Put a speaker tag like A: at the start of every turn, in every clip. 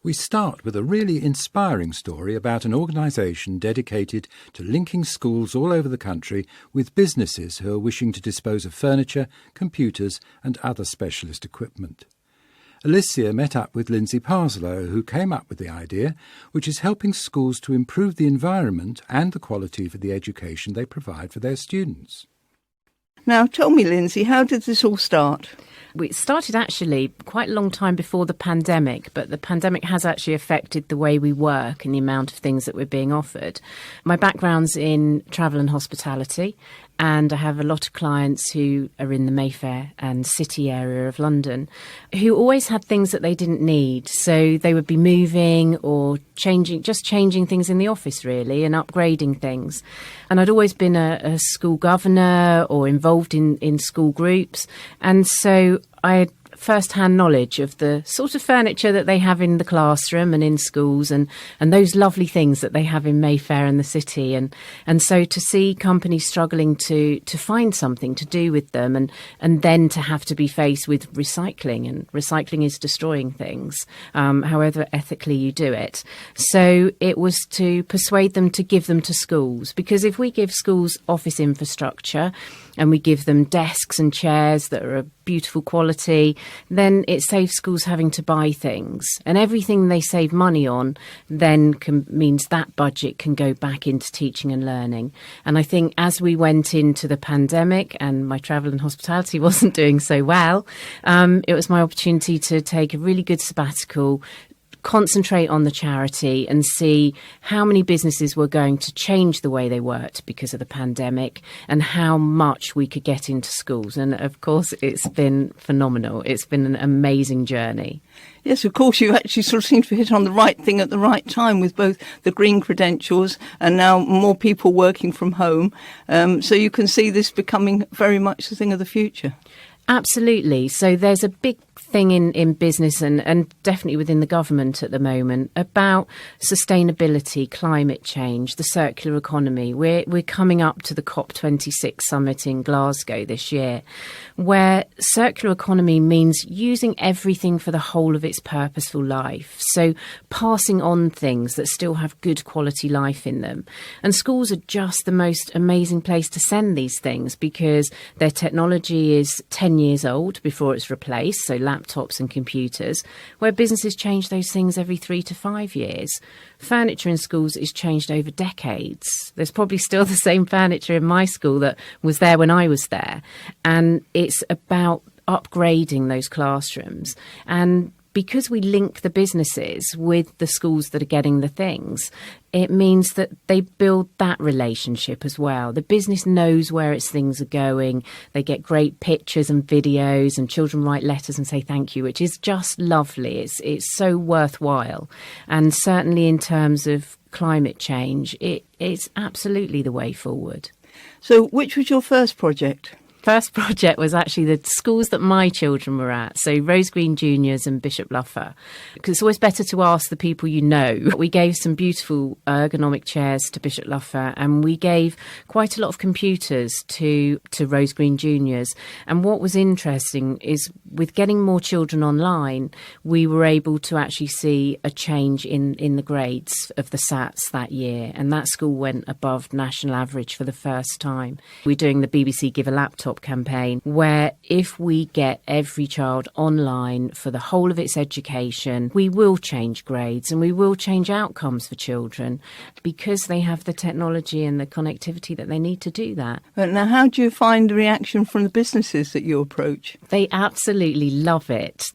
A: We start with a really inspiring story about an organisation dedicated to linking schools all over the country with businesses who are wishing to dispose of furniture, computers and other specialist equipment. Alicia met up with Lindsey Parslow, who came up with the idea, which is helping schools to improve the environment and the quality for the education they provide for their students.
B: Now, tell me, Lindsey, how did this all start?
C: It started actually quite a long time before the pandemic, but the pandemic has actually affected the way we work and the amount of things that we're being offered. My background's in travel and hospitality, and I have a lot of clients who are in the Mayfair and City area of London who always had things that they didn't need. So they would be moving or changing things in the office really and upgrading things. And I'd always been a school governor or involved in school groups. And so I had first-hand knowledge of the sort of furniture that they have in the classroom and in schools and those lovely things that they have in Mayfair and the City. And so to see companies struggling to find something to do with them and then to have to be faced with recycling, and recycling is destroying things, however ethically you do it. So it was to persuade them to give them to schools, because if we give schools office infrastructure and we give them desks and chairs that are of beautiful quality, then it saves schools having to buy things. And everything they save money on then means that budget can go back into teaching and learning. And I think as we went into the pandemic and my travel and hospitality wasn't doing so well, it was my opportunity to take a really good sabbatical, concentrate on the charity and see how many businesses were going to change the way they worked because of the pandemic and how much we could get into schools. And of course, it's been phenomenal. It's been an amazing journey.
B: Yes, of course, you actually sort of seem to hit on the right thing at the right time with both the green credentials and now more people working from home. So you can see this becoming very much the thing of the future.
C: Absolutely. So there's a big thing in business and definitely within the government at the moment about sustainability, climate change, the circular economy. We're coming up to the COP26 summit in Glasgow this year, where circular economy means using everything for the whole of its purposeful life. So passing on things that still have good quality life in them. And schools are just the most amazing place to send these things because their technology is 10 years old before it's replaced, so laptops and computers, where businesses change those things every 3 to 5 years. Furniture in schools is changed over decades. There's probably still the same furniture in my school that was there when I was there. And it's about upgrading those classrooms. And because we link the businesses with the schools that are getting the things, it means that they build that relationship as well. The business knows where its things are going. They get great pictures and videos, and children write letters and say thank you, which is just lovely. It's so worthwhile. And certainly in terms of climate change, it's absolutely the way forward.
B: So which was your first project?
C: First project was actually the schools that my children were at, so Rose Green Juniors and Bishop Luffer, because it's always better to ask the people you know. We gave some beautiful ergonomic chairs to Bishop Luffer, and we gave quite a lot of computers to Rose Green Juniors. And what was interesting is with getting more children online, we were able to actually see a change in the grades of the SATs that year, and that school went above national average for the first time. We're doing the BBC Give a Laptop campaign, where if we get every child online for the whole of its education, we will change grades and we will change outcomes for children because they have the technology and the connectivity that they need to do that.
B: But now, how do you find the reaction from the businesses that you approach?
C: They absolutely love it.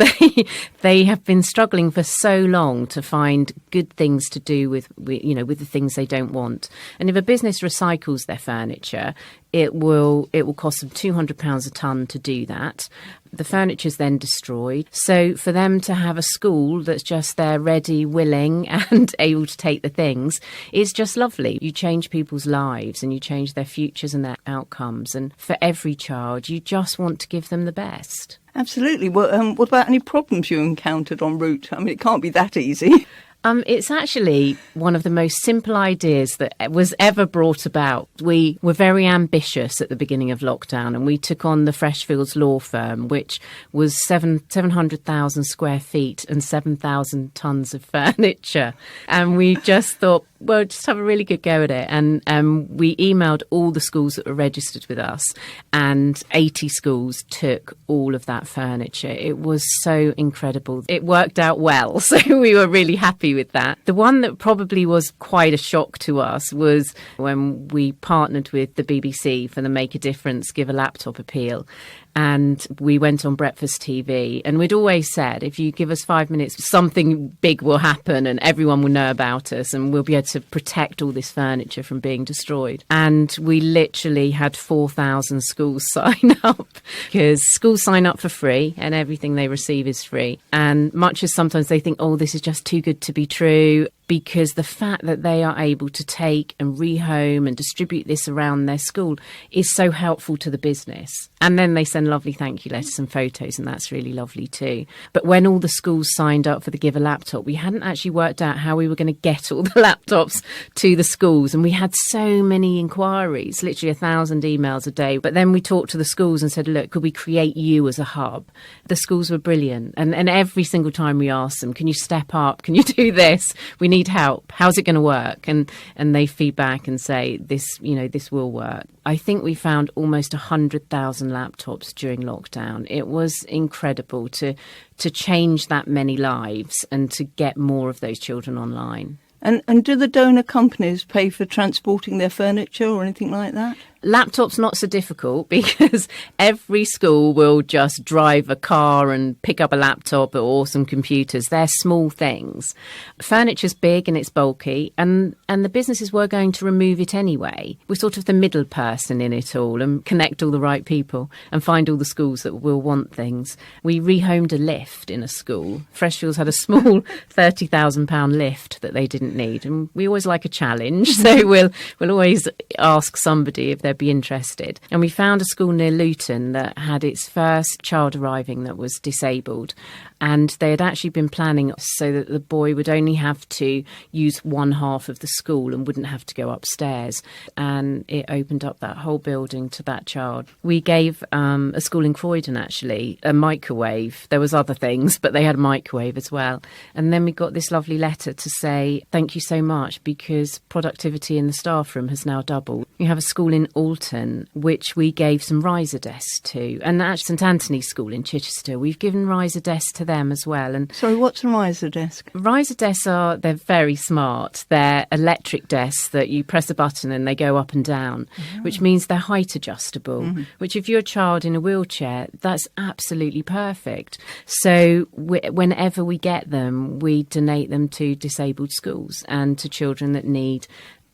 C: They have been struggling for so long to find good things to do with the things they don't want. And if a business recycles their furniture, it will cost them £200 a tonne to do that. The furniture is then destroyed. So for them to have a school that's just there ready, willing and able to take the things, it's just lovely. You change people's lives and you change their futures and their outcomes. And for every child, you just want to give them the best.
B: Absolutely. Well, what about any problems you encountered en route? I mean, it can't be that easy.
C: It's actually one of the most simple ideas that was ever brought about. We were very ambitious at the beginning of lockdown, and we took on the Freshfields law firm, which was 700,000 square feet and 7,000 tons of furniture. And we just thought, well, just have a really good go at it. And we emailed all the schools that were registered with us, and 80 schools took all of that furniture. It was so incredible. It worked out well, so we were really happy with that. The one that probably was quite a shock to us was when we partnered with the BBC for the Make a Difference, Give a Laptop appeal. And we went on Breakfast TV, and we'd always said, if you give us 5 minutes, something big will happen and everyone will know about us and we'll be able to protect all this furniture from being destroyed. And we literally had 4,000 schools sign up, because schools sign up for free and everything they receive is free. And much as sometimes they think, oh, this is just too good to be true, because the fact that they are able to take and rehome and distribute this around their school is so helpful to the business. And then they send lovely thank you letters and photos, and that's really lovely too. But when all the schools signed up for the Give a Laptop, we hadn't actually worked out how we were going to get all the laptops to the schools. And we had so many inquiries, literally 1,000 emails a day. But then we talked to the schools and said, look, could we create you as a hub? The schools were brilliant. And every single time we asked them, can you step up? Can you do this? We need help. How's it going to work? And they feedback and say, this will work. I think we found almost 100,000 laptops during lockdown. It was incredible to change that many lives and to get more of those children online.
B: And do the donor companies pay for transporting their furniture or anything like that?
C: Laptops not so difficult, because every school will just drive a car and pick up a laptop or some computers. They're small things. Furniture's big and it's bulky, and the businesses were going to remove it anyway. We're sort of the middle person in it all and connect all the right people and find all the schools that will want things. We rehomed a lift in a school. Freshfields had a small £30,000 lift that they didn't need, and we always like a challenge, so we'll always ask somebody if they'd be interested. And we found a school near Luton that had its first child arriving that was disabled, and they had actually been planning so that the boy would only have to use one half of the school and wouldn't have to go upstairs, and it opened up that whole building to that child. We gave a school in Croydon actually a microwave. There was other things, but they had a microwave as well. And then we got this lovely letter to say thank you so much, because productivity in the staff room has now doubled. We have a school in Alton which we gave some riser desks to, and actually St Anthony's School in Chichester, we've given riser desks to them as well. And
B: sorry, what's a riser desk?
C: Riser desks they're very smart. They're electric desks that you press a button and they go up and down, which means they're height adjustable, which if you're a child in a wheelchair, that's absolutely perfect. So whenever we get them, we donate them to disabled schools and to children that need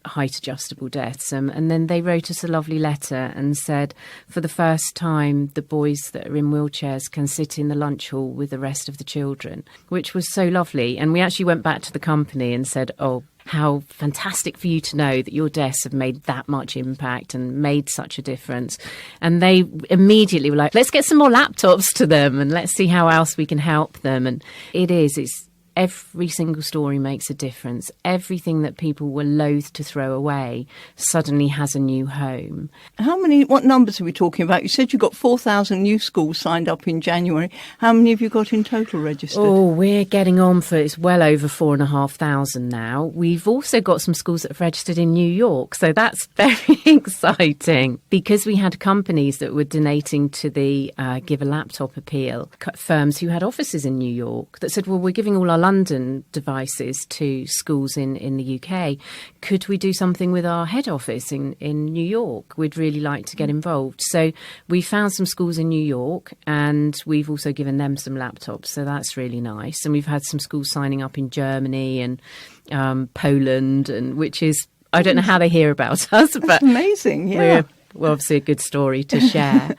C: height adjustable desks. And then they wrote us a lovely letter and said, for the first time, the boys that are in wheelchairs can sit in the lunch hall with the rest of the children, which was so lovely. And we actually went back to the company and said, oh, how fantastic for you to know that your desks have made that much impact and made such a difference. And they immediately were like, let's get some more laptops to them and let's see how else we can help them. And it's every single story makes a difference. Everything that people were loath to throw away suddenly has a new home.
B: What numbers are we talking about? You said you got 4,000 new schools signed up in January. How many have you got in total registered?
C: Oh, we're getting on for, it's well over 4,500 now. We've also got some schools that have registered in New York, so that's very exciting. Because we had companies that were donating to the Give a Laptop appeal, firms who had offices in New York that said, well, we're giving all our London devices to schools in the UK. Could we do something with our head office in New York? We'd really like to get involved. So we found some schools in New York, and we've also given them some laptops. So that's really nice. And we've had some schools signing up in Germany and Poland, and which is, I don't know how they hear about us, but
B: that's amazing. Yeah,
C: we're obviously a good story to share.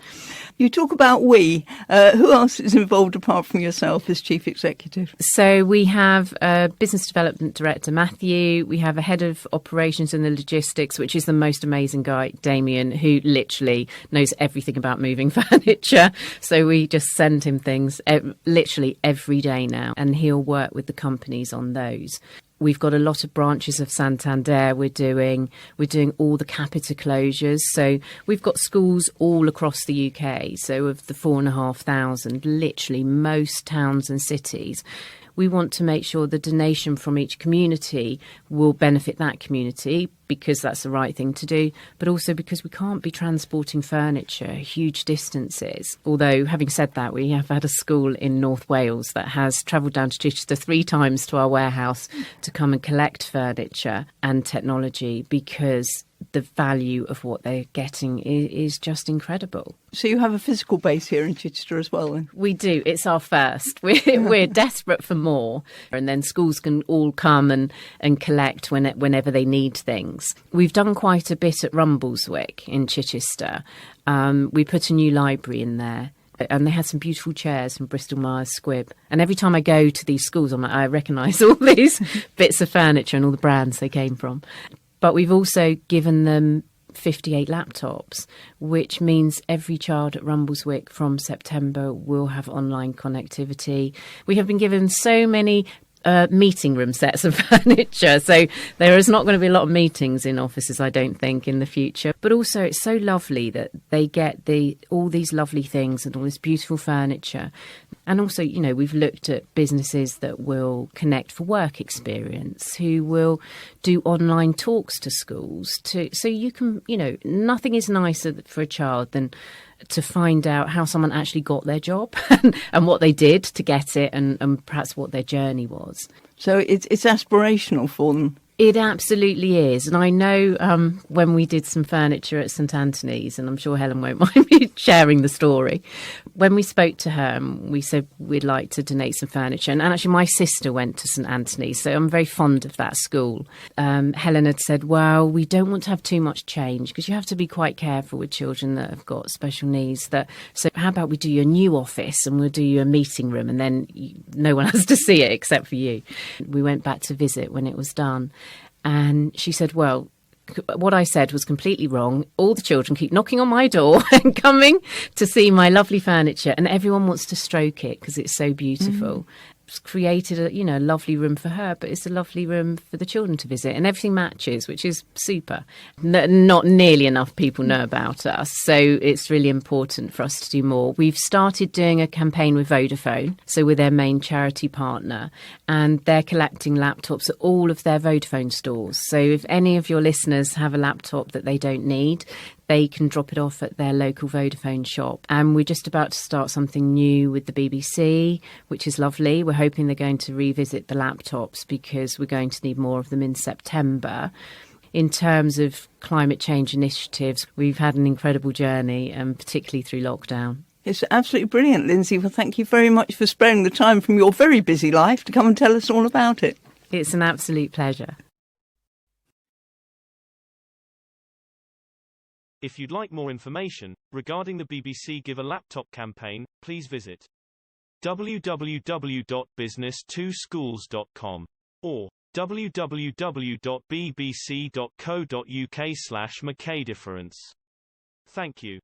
B: You talk about we. Who else is involved apart from yourself as Chief Executive?
C: So we have a Business Development Director, Matthew. We have a Head of Operations and the Logistics, which is the most amazing guy, Damien, who literally knows everything about moving furniture. So we just send him things literally every day now, and he'll work with the companies on those. We've got a lot of branches of Santander. We're doing all the capita closures. So we've got schools all across the UK. So of the 4,500, literally most towns and cities, we want to make sure the donation from each community will benefit that community, because that's the right thing to do, but also because we can't be transporting furniture huge distances. Although, having said that, we have had a school in North Wales that has travelled down to Chichester 3 times to our warehouse to come and collect furniture and technology, because the value of what they're getting is just incredible.
B: So you have a physical base here in Chichester as well, then?
C: We do. It's our first. We're desperate for more. And then schools can all come and collect whenever they need things. We've done quite a bit at Rumbleswick in Chichester. We put a new library in there. And they had some beautiful chairs from Bristol Myers Squibb. And every time I go to these schools, I'm like, I recognise all these bits of furniture and all the brands they came from. But we've also given them 58 laptops, which means every child at Rumbleswick from September will have online connectivity. We have been given so many meeting room sets of furniture, so there is not going to be a lot of meetings in offices, I don't think, in the future. But also it's so lovely that they get all these lovely things and all this beautiful furniture. And also, you know, we've looked at businesses that will connect for work experience, who will do online talks to schools, so you can, you know, nothing is nicer for a child than to find out how someone actually got their job and what they did to get it, and perhaps what their journey was.
B: So it's aspirational for them.
C: It absolutely is. And I know when we did some furniture at St Anthony's, and I'm sure Helen won't mind me sharing the story, when we spoke to her, we said we'd like to donate some furniture. And actually my sister went to St Anthony's, so I'm very fond of that school. Helen had said, well, we don't want to have too much change, because you have to be quite careful with children that have got special needs. So how about we do you a new office, and we'll do you a meeting room, and then no one has to see it except for you. We went back to visit when it was done. And she said, well, what I said was completely wrong. All the children keep knocking on my door and coming to see my lovely furniture, and everyone wants to stroke it because it's so beautiful. It's created a lovely room for her, but it's a lovely room for the children to visit, and everything matches, which is super. Not nearly enough people know about us, so it's really important for us to do more. We've started doing a campaign with Vodafone, so we're their main charity partner, and they're collecting laptops at all of their Vodafone stores. So if any of your listeners have a laptop that they don't need, they can drop it off at their local Vodafone shop. And we're just about to start something new with the BBC, which is lovely. We're hoping they're going to revisit the laptops, because we're going to need more of them in September. In terms of climate change initiatives, we've had an incredible journey, and particularly through lockdown.
B: It's absolutely brilliant, Lindsey. Well, thank you very much for sparing the time from your very busy life to come and tell us all about it.
C: It's an absolute pleasure.
D: If you'd like more information regarding the BBC Give a Laptop campaign, please visit www.business2schools.com or www.bbc.co.uk/McKay difference. Thank you.